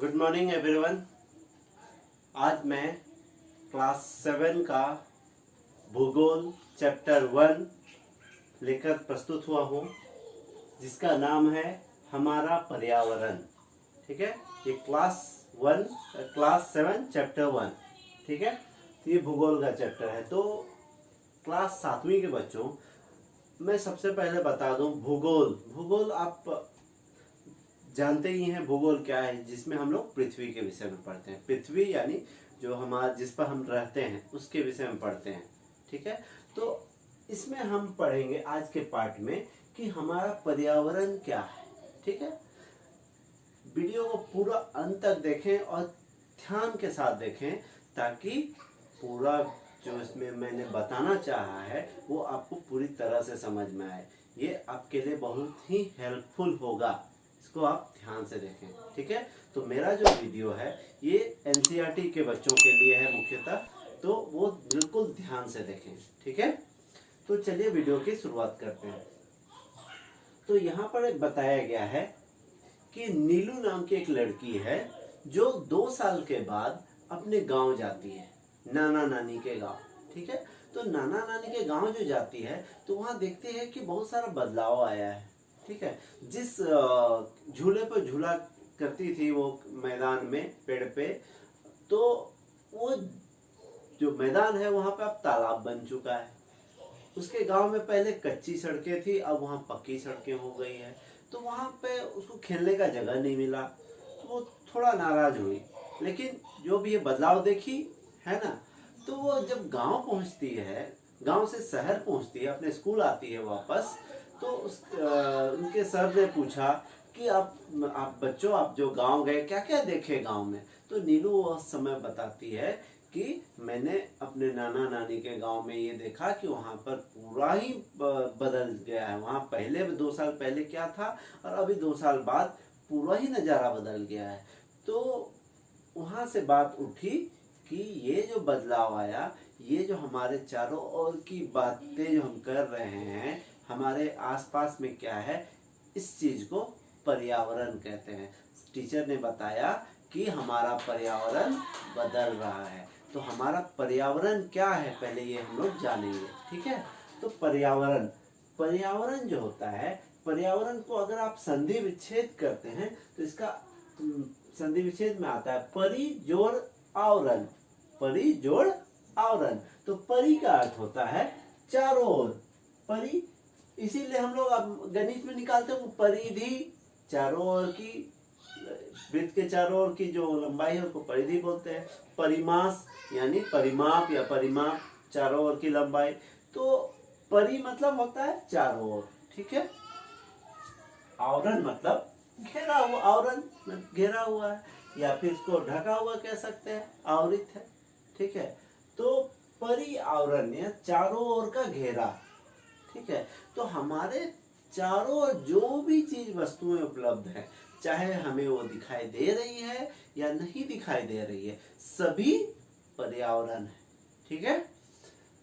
Good morning everyone. आज मैं class 7 का भूगोल चैप्टर 1 लेकर प्रस्तुत हुआ हूँ, जिसका नाम है हमारा पर्यावरण। ठीक है, ये क्लास 7 चैप्टर 1। ठीक है, तो ये भूगोल का चैप्टर है। तो क्लास 7वीं के बच्चों, मैं सबसे पहले बता दूं, भूगोल आप जानते ही हैं भूगोल क्या है, जिसमें हम लोग पृथ्वी के विषय में पढ़ते हैं। पृथ्वी यानी जो हमारा जिस पर हम रहते हैं उसके विषय में पढ़ते हैं। ठीक है, तो इसमें हम पढ़ेंगे आज के पार्ट में कि हमारा पर्यावरण क्या है। ठीक है, वीडियो को पूरा अंत तक देखें और ध्यान के साथ देखें, ताकि पूरा जो इसमें मैंने बताना चाहा है वो आपको पूरी तरह से समझ में आए। ये आपके लिए बहुत ही हेल्पफुल होगा, इसको आप ध्यान से देखें। ठीक है, तो मेरा जो वीडियो है ये एनसीईआरटी के बच्चों के लिए है मुख्यतः, तो वो बिल्कुल ध्यान से देखें। ठीक है, तो चलिए वीडियो की शुरुआत करते हैं। तो यहाँ पर बताया गया है कि नीलू नाम की एक लड़की है जो 2 साल के बाद अपने गांव जाती है, नाना नानी के गांव। ठीक है, तो नाना नानी के गांव जो जाती है तो वहां देखती है कि बहुत सारा बदलाव आया है। ठीक है, जिस झूले पर झूला करती थी वो मैदान में पेड़ पे, तो वो जो मैदान है वहां पे अब तालाब बन चुका है। उसके गांव में पहले कच्ची सड़कें थी, अब वहां पक्की सड़कें हो गई है। तो वहां पे उसको खेलने का जगह नहीं मिला, तो वो थोड़ा नाराज हुई। लेकिन जो भी ये बदलाव देखी है ना, तो वो जब गांव पहुंचती है, गांव से शहर पहुंचती है, अपने स्कूल आती है वापस, तो उनके सर ने पूछा कि आप बच्चों, आप जो गांव गए क्या क्या देखे गांव में। तो नीलू उस समय बताती है कि मैंने अपने नाना नानी के गांव में ये देखा कि वहां पर पूरा ही बदल गया है। वहां पहले 2 साल पहले क्या था और अभी 2 साल बाद पूरा ही नज़ारा बदल गया है। तो वहां से बात उठी कि ये जो बदलाव आया, ये जो हमारे चारों ओर की बातें जो हम कर रहे हैं, हमारे आसपास में क्या है, इस चीज को पर्यावरण कहते हैं। टीचर ने बताया कि हमारा पर्यावरण बदल रहा है। तो हमारा पर्यावरण क्या है, पहले ये हम लोग जानेंगे। ठीक है, तो पर्यावरण जो होता है, पर्यावरण को अगर आप संधि विच्छेद करते हैं तो इसका संधि विच्छेद में आता है परि जोड़ आवरण। परि जोड़ आवरण, तो परि का अर्थ होता है चारों ओर। परि, इसीलिए हम लोग अब गणित में निकालते हैं परिधि, चारों ओर की, वृत्त के चारों ओर की जो लंबाई है उसको परिधि बोलते हैं। परिमास यानी परिमाप या परिमाप, चारों ओर की लंबाई। तो परि मतलब होता है चारों ओर। ठीक है, आवरण मतलब घेरा हुआ, आवरण घेरा हुआ है, या फिर इसको ढका हुआ कह सकते हैं, आवृत है। ठीक है, तो परि आवरण या चारों ओर का घेरा। ठीक है, तो हमारे चारों ओर जो भी चीज वस्तुएं उपलब्ध है, चाहे हमें वो दिखाई दे रही है या नहीं दिखाई दे रही है, सभी पर्यावरण है। ठीक है,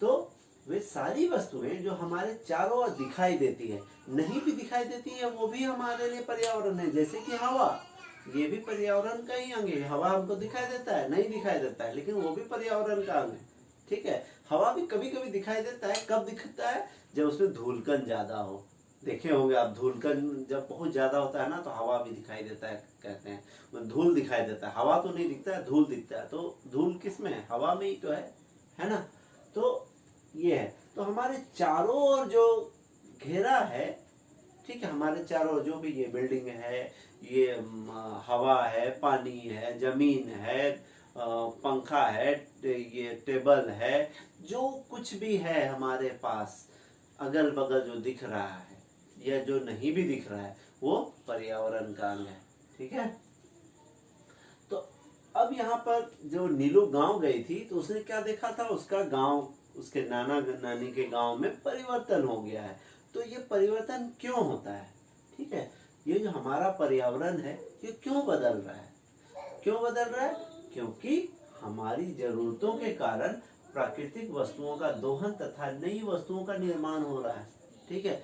तो वे सारी वस्तुएं जो हमारे चारों ओर दिखाई देती है, नहीं भी दिखाई देती है, वो भी हमारे लिए पर्यावरण है। जैसे कि हवा, ये भी पर्यावरण का ही अंग है। हवा हमको दिखाई देता है, नहीं दिखाई देता है, लेकिन वो भी पर्यावरण का अंग है। ठीक है, हवा भी कभी कभी दिखाई देता है। कब दिखता है? जब उसमें धूलकण ज्यादा हो। देखे होंगे आप, धूलकण जब बहुत ज्यादा होता है ना, तो हवा भी दिखाई देता है, कहते हैं धूल दिखाई देता है। हवा तो नहीं दिखता है, धूल दिखता है। तो धूल किस में है? हवा में ही तो है ना। तो ये है, तो हमारे चारों ओर जो घेरा है, ठीक है, हमारे चारों जो भी ये बिल्डिंग है, ये हवा है, पानी है, जमीन है, पंखा है, ये टेबल है, जो कुछ भी है हमारे पास अगल बगल जो दिख रहा है या जो नहीं भी दिख रहा है, वो पर्यावरण का अंग है। ठीक है, तो अब यहाँ पर जो नीलू गांव गई थी तो उसने क्या देखा था, उसका गांव, उसके नाना नानी के गांव में परिवर्तन हो गया है। तो ये परिवर्तन क्यों होता है? ठीक है, ये जो हमारा पर्यावरण है ये क्यों बदल रहा है? क्यों बदल रहा है? क्योंकि हमारी जरूरतों के कारण प्राकृतिक वस्तुओं का दोहन तथा नई वस्तुओं का निर्माण हो रहा है। ठीक है,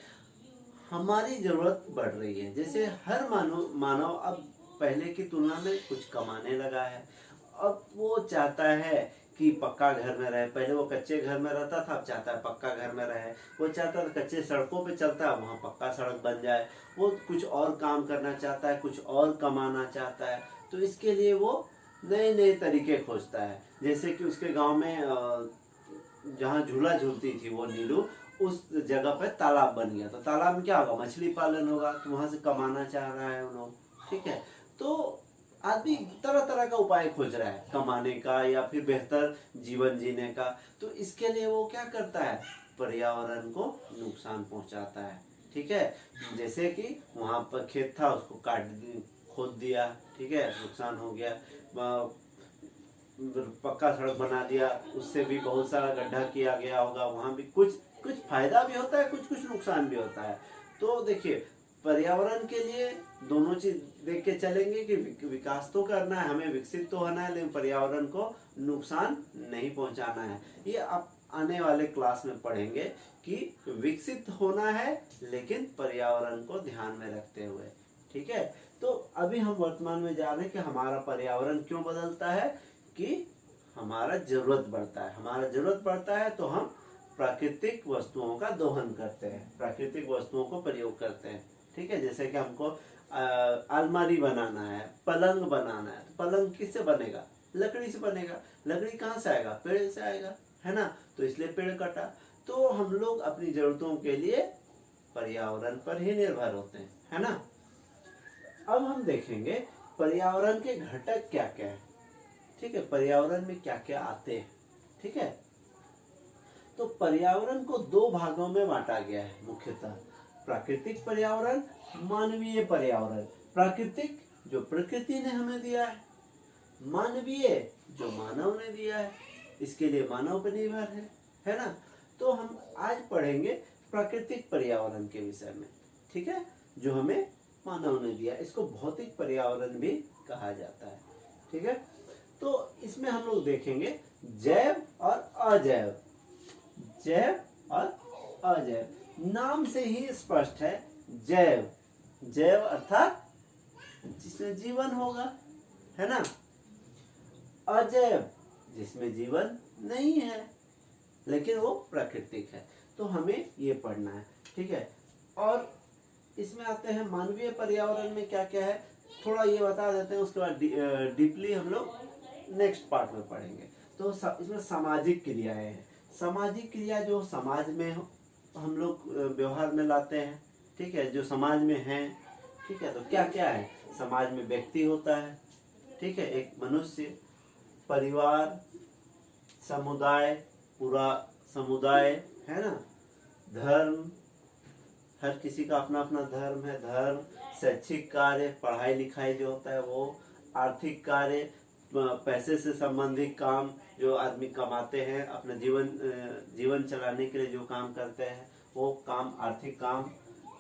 हमारी जरूरत बढ़ रही है। जैसे हर मानव अब पहले की तुलना में कुछ कमाने लगा है। अब वो चाहता है कि पक्का घर में रहे। पहले वो कच्चे घर में रहता था, अब चाहता है पक्का घर में रहे। वो चाहता था कच्चे सड़कों पे चलता है, वहाँ पक्का सड़क बन जाए। वो कुछ और काम करना चाहता है, कुछ और कमाना चाहता है। तो इसके लिए वो नए नए तरीके खोजता है। जैसे कि उसके गांव में जहाँ झूला झूलती थी वो नीलू, उस जगह पे तालाब बन गया। तो तालाब में क्या होगा, मछली पालन होगा। तो वहां से कमाना चाह रहा है उन लोग, ठीक है। तो आदमी तरह तरह का उपाय खोज रहा है कमाने का या फिर बेहतर जीवन जीने का। तो इसके लिए वो क्या करता है, पर्यावरण को नुकसान पहुंचाता है, ठीक है। जैसे कि वहां पर खेत था, उसको खोद दिया, ठीक है, नुकसान हो गया। पक्का सड़क बना दिया, उससे भी बहुत सारा गड्ढा किया गया होगा। वहां भी कुछ कुछ फायदा भी होता है, कुछ कुछ नुकसान भी होता है। तो देखिए, पर्यावरण के लिए दोनों चीज देख के चलेंगे कि विकास तो करना है, हमें विकसित तो होना है, लेकिन पर्यावरण को नुकसान नहीं पहुंचाना है। ये आप आने वाले क्लास में पढ़ेंगे कि विकसित होना है लेकिन पर्यावरण को ध्यान में रखते हुए, ठीक है। तो अभी हम वर्तमान में जा रहे हैं कि हमारा पर्यावरण क्यों बदलता है, कि हमारा जरूरत बढ़ता है। हमारा जरूरत बढ़ता है तो हम प्राकृतिक वस्तुओं का दोहन करते हैं, प्राकृतिक वस्तुओं को प्रयोग करते हैं, ठीक है। जैसे कि हमको अलमारी बनाना है, पलंग बनाना है। तो पलंग किससे बनेगा, लकड़ी से बनेगा। लकड़ी कहाँ से आएगा, पेड़ से आएगा, है ना। तो इसलिए पेड़ कटा। तो हम लोग अपनी जरूरतों के लिए पर्यावरण पर ही निर्भर होते हैं, है ना। अब हम देखेंगे पर्यावरण के घटक क्या क्या है, ठीक है। पर्यावरण में क्या क्या आते हैं, ठीक है। तो पर्यावरण को दो भागों में बांटा गया है मुख्यतः, प्राकृतिक पर्यावरण, मानवीय पर्यावरण। प्राकृतिक जो प्रकृति ने हमें दिया है, मानवीय जो मानव ने दिया है, इसके लिए मानव पर निर्भर है ना। तो हम आज पढ़ेंगे प्राकृतिक पर्यावरण के विषय में, ठीक है, जो हमें मानव ने दिया। इसको भौतिक पर्यावरण भी कहा जाता है, ठीक है। तो इसमें हम लोग देखेंगे जैव और अजैव, जैव और अजैव। नाम से ही स्पष्ट है, जैव, जैव अर्थात जिसमें जीवन होगा, है ना। अजैव जिसमें जीवन नहीं है लेकिन वो प्राकृतिक है। तो हमें ये पढ़ना है, ठीक है। और इसमें आते हैं मानवीय पर्यावरण में क्या क्या है, थोड़ा ये बता देते हैं, उसके बाद डीपली हम लोग नेक्स्ट पार्ट में पढ़ेंगे। तो इसमें सामाजिक क्रियाएं हैं। सामाजिक क्रिया जो समाज में हम लोग व्यवहार में लाते हैं, ठीक है, जो समाज में है, ठीक है। तो क्या क्या है, समाज में व्यक्ति होता है, ठीक है, एक मनुष्य, परिवार, समुदाय, पूरा समुदाय, है ना, धर्म, हर किसी का अपना अपना धर्म है, धर्म, शैक्षिक कार्य, पढ़ाई लिखाई जो होता है वो, आर्थिक कार्य, पैसे से संबंधित काम जो आदमी कमाते हैं अपना जीवन चलाने के लिए जो काम करते हैं वो काम, आर्थिक काम,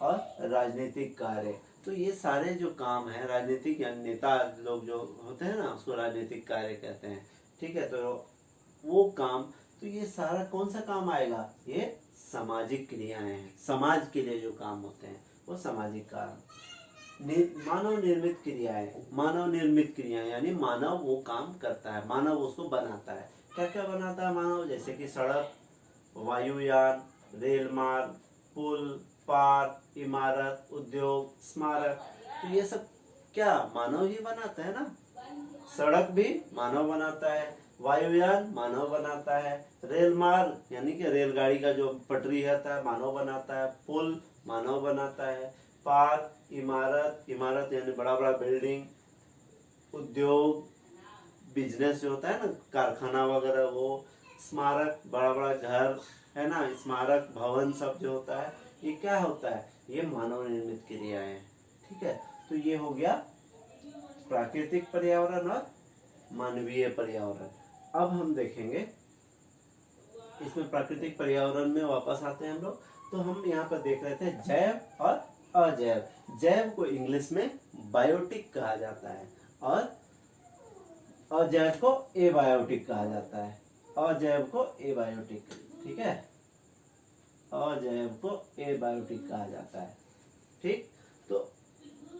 और राजनीतिक कार्य। तो ये सारे जो काम है, राजनीतिक या नेता लोग जो होते हैं ना, उसको राजनीतिक कार्य कहते हैं, ठीक है। तो वो काम, तो ये सारा कौन सा काम आएगा, ये सामाजिक क्रियाएं हैं। समाज के लिए जो काम होते हैं वो सामाजिक काम। मानव निर्मित क्रियाएं, मानव निर्मित क्रियाएं यानी मानव वो काम करता है, मानव उसको बनाता है। क्या क्या बनाता है मानव, जैसे कि सड़क, वायुयान, रेल मार्ग, पुल, पार्क, इमारत, उद्योग, स्मारक। तो ये सब क्या मानव ही बनाता है ना। सड़क भी मानव बनाता है, वायुयान मानव बनाता है, रेल मार्ग यानी कि रेलगाड़ी का जो पटरी रहता है मानव बनाता है, पुल मानव बनाता है, पार्क, इमारत, इमारत यानी बड़ा बड़ा बिल्डिंग, उद्योग, बिजनेस जो होता है ना, कारखाना वगैरह वो, स्मारक बड़ा बड़ा घर, है ना, स्मारक भवन सब जो होता है ये क्या होता है, ये मानव निर्मित क्रियाएं हैं, ठीक है। तो ये हो गया प्राकृतिक पर्यावरण और मानवीय पर्यावरण। अब हम देखेंगे इसमें प्राकृतिक पर्यावरण में वापस आते हैं हम लोग। तो हम यहाँ पर देख रहे थे जैव और अजैव। जैव को इंग्लिश में बायोटिक कहा जाता है और अजैव को एबायोटिक कहा जाता है, अजैव को एबायोटिक, ठीक है, अजैव को एबायोटिक कहा जाता है, ठीक। तो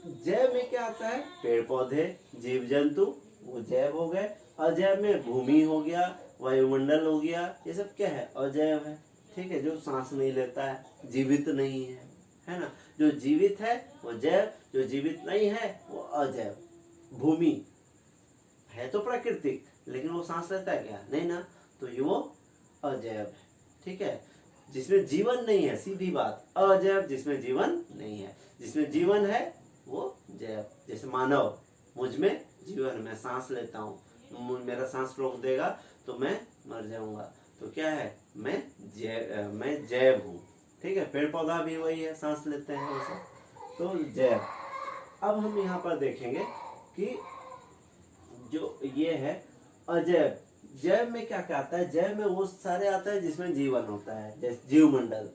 जैव में क्या आता है? पेड़ पौधे, जीव जंतु, वो जैव हो गए। अजैव में भूमि हो गया, वायुमंडल हो गया, ये सब क्या है? अजैव है। ठीक है, जो सांस नहीं लेता है, जीवित नहीं है ना। जो जीवित है वो जैव, जो जीवित नहीं है वो अजैव। भूमि है तो प्राकृतिक, लेकिन वो सांस लेता है क्या? नहीं ना, तो ये वो अजैव है। ठीक है, जिसमें जीवन नहीं है, सीधी बात, अजैव जिसमें जीवन नहीं है। जिसमें जीवन है वो जैव। जैसे मानव, मुझ में जीवन, मैं सांस लेता हूँ, मेरा सांस रोक देगा तो मैं मर जाऊंगा, तो क्या है? मैं जैव हूँ। ठीक है, पेड़ पौधा भी वही है, सांस लेते हैं वो सब, तो जैव। अब हम यहाँ पर देखेंगे कि जो ये है अजैव, जैव में क्या क्या आता है? जैव में वो सारे आता है जिसमें जीवन होता है, जैसे जीव मंडल,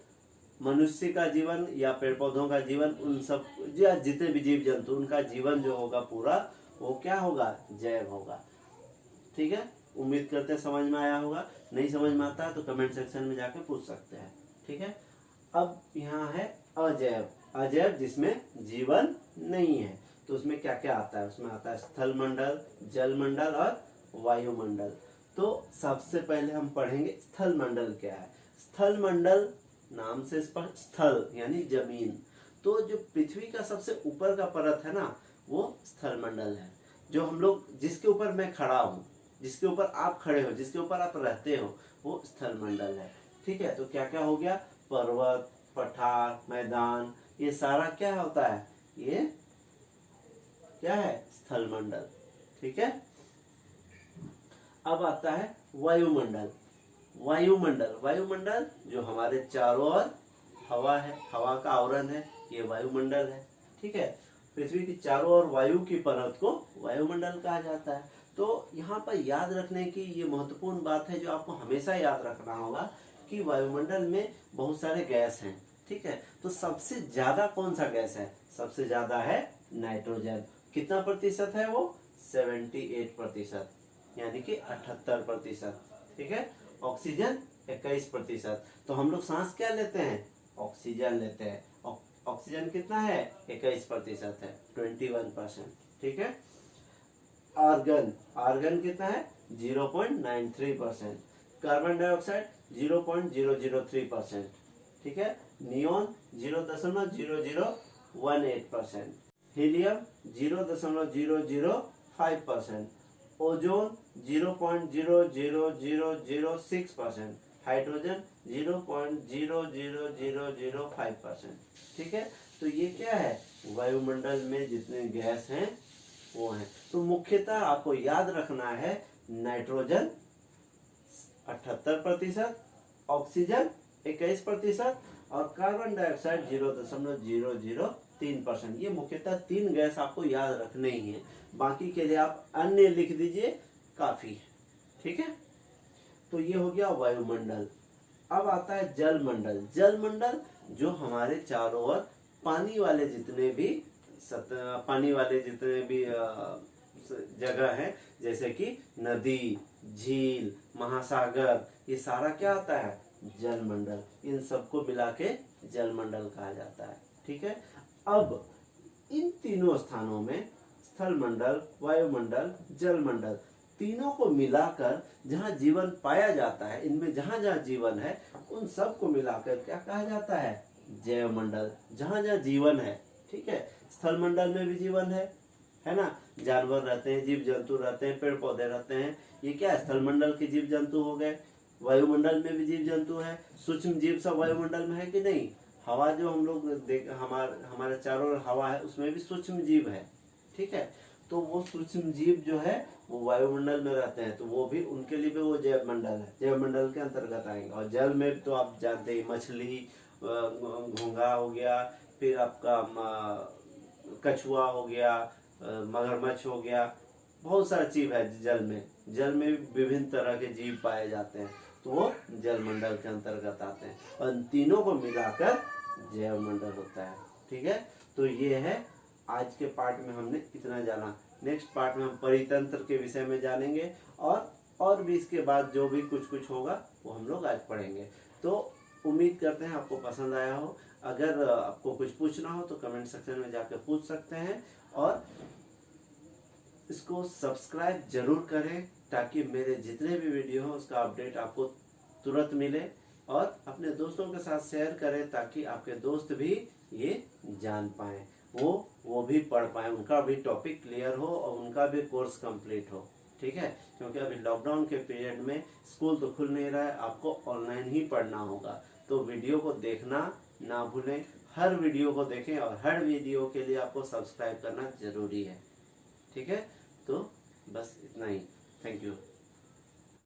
मनुष्य का जीवन या पेड़ पौधों का जीवन, उन सब या जितने भी जीव जंतु, उनका जीवन जो होगा पूरा, वो क्या होगा? जैव होगा। ठीक है, उम्मीद करते हैं समझ में आया होगा। नहीं समझ में आता है तो कमेंट सेक्शन में जाके पूछ सकते हैं। ठीक है, अब यहाँ है अजैव। अजैव जिसमें जीवन नहीं है, तो उसमें क्या क्या आता है? उसमें आता है स्थल मंडल, जल मंडल और वायुमंडल। तो सबसे पहले हम पढ़ेंगे स्थल मंडल क्या है। स्थल मंडल नाम से स्पष्ट, स्थल यानी जमीन, तो जो पृथ्वी का सबसे ऊपर का परत है ना, वो स्थल मंडल है। जो हम लोग, जिसके ऊपर मैं खड़ा हूँ, जिसके ऊपर आप खड़े हो, जिसके ऊपर आप रहते हो, वो स्थल मंडल है। ठीक है, तो क्या क्या हो गया? पर्वत, पठार, मैदान, ये सारा क्या होता है? ये क्या है? स्थल मंडल। ठीक है, अब आता है वायुमंडल। वायुमंडल, वायुमंडल जो हमारे चारों ओर हवा है, हवा का आवरण है, ये वायुमंडल है। ठीक है, पृथ्वी की चारों ओर वायु की परत को वायुमंडल कहा जाता है। तो यहाँ पर याद रखने की ये महत्वपूर्ण बात है, जो आपको हमेशा याद रखना होगा कि वायुमंडल में बहुत सारे गैस हैं। ठीक है, तो सबसे ज्यादा कौन सा गैस है? सबसे ज्यादा है नाइट्रोजन। कितना प्रतिशत है वो? 78%, यानी कि 78%। ठीक है, ऑक्सीजन 21%। तो हम लोग सांस क्या लेते हैं? ऑक्सीजन लेते हैं। ऑक्सीजन कितना है? 21% है, 21%। ठीक है, आर्गन, आर्गन कितना है? 0.93%। Carbon dioxide 0.003%। ठीक है, नियोन 0.0018%। हीलियम 0.0005%। ओजोन 0.00006%। हाइड्रोजन 0.00005%। ठीक है, तो ये क्या है? वायुमंडल में जितने गैस हैं वो हैं। तो मुख्यतः आपको याद रखना है, नाइट्रोजन 78%, ऑक्सीजन 21% और कार्बन डाइऑक्साइड 0.003%। ये मुख्यतः 3 गैस आपको याद रखने ही है, बाकी के लिए आप अन्य लिख दीजिए, काफी है। ठीक है, तो ये हो गया वायुमंडल। अब आता है जल मंडल। जल मंडल जो हमारे चारों ओर पानी वाले जितने भी जगह है, जैसे कि नदी, झील, महासागर, ये सारा क्या आता है? जल मंडल। इन सबको मिला के जल मंडल कहा जाता है। ठीक है, अब इन तीनों स्थानों में, स्थल मंडल, वायुमंडल, जल मंडल, तीनों को मिलाकर जहाँ जीवन पाया जाता है, इनमें जहाँ जहाँ जीवन है, उन सब को मिलाकर क्या कहा जाता है? जैव मंडल। जहाँ जहाँ जीवन है। ठीक है, स्थल मंडल में भी जीवन है ना, जानवर रहते हैं, जीव जंतु रहते हैं, पेड़ पौधे रहते हैं, ये क्या है? स्थल मंडल के जीव जंतु हो गए। वायुमंडल में भी जीव जंतु है, सूक्ष्म जीव सब वायुमंडल में है कि नहीं? हवा जो हम लोग हमारे चारों ओर हवा है, उसमें भी सूक्ष्म जीव है। ठीक है, तो वो सूक्ष्म जीव जो है वो वायुमंडल में रहते हैं, तो वो भी, उनके लिए भी वो जैव मंडल है, जैव मंडल के अंतर्गत आएंगे। और जल में तो आप जानते ही, मछली, घोंघा हो गया, फिर आपका कछुआ हो गया, मगरमच्छ हो गया, बहुत सारा जीव है जल में। जल में विभिन्न तरह के जीव पाए जाते हैं, तो वो जल मंडल के अंतर्गत आते हैं। और तीनों को मिलाकर जैव मंडल होता है। ठीक है, तो ये है आज के पार्ट में हमने इतना जाना। नेक्स्ट पार्ट में हम परितंत्र के विषय में जानेंगे, और भी इसके बाद जो भी कुछ कुछ होगा वो हम लोग आज पढ़ेंगे। तो उम्मीद करते हैं आपको पसंद आया हो। अगर आपको कुछ पूछना हो तो कमेंट सेक्शन में जाकर पूछ सकते हैं, और इसको सब्सक्राइब जरूर करें ताकि मेरे जितने भी वीडियो हो उसका अपडेट आपको तुरंत मिले, और अपने दोस्तों के साथ शेयर करें ताकि आपके दोस्त भी ये जान पाएं, वो भी पढ़ पाएं, उनका भी टॉपिक क्लियर हो और उनका भी कोर्स कंप्लीट हो। ठीक है, क्योंकि अभी लॉकडाउन के पीरियड में स्कूल तो खुल नहीं रहा है, आपको ऑनलाइन ही पढ़ना होगा। तो वीडियो को देखना ना भूलें, हर वीडियो को देखें, और हर वीडियो के लिए आपको सब्सक्राइब करना जरूरी है। ठीक है, तो बस इतना ही। Thank you.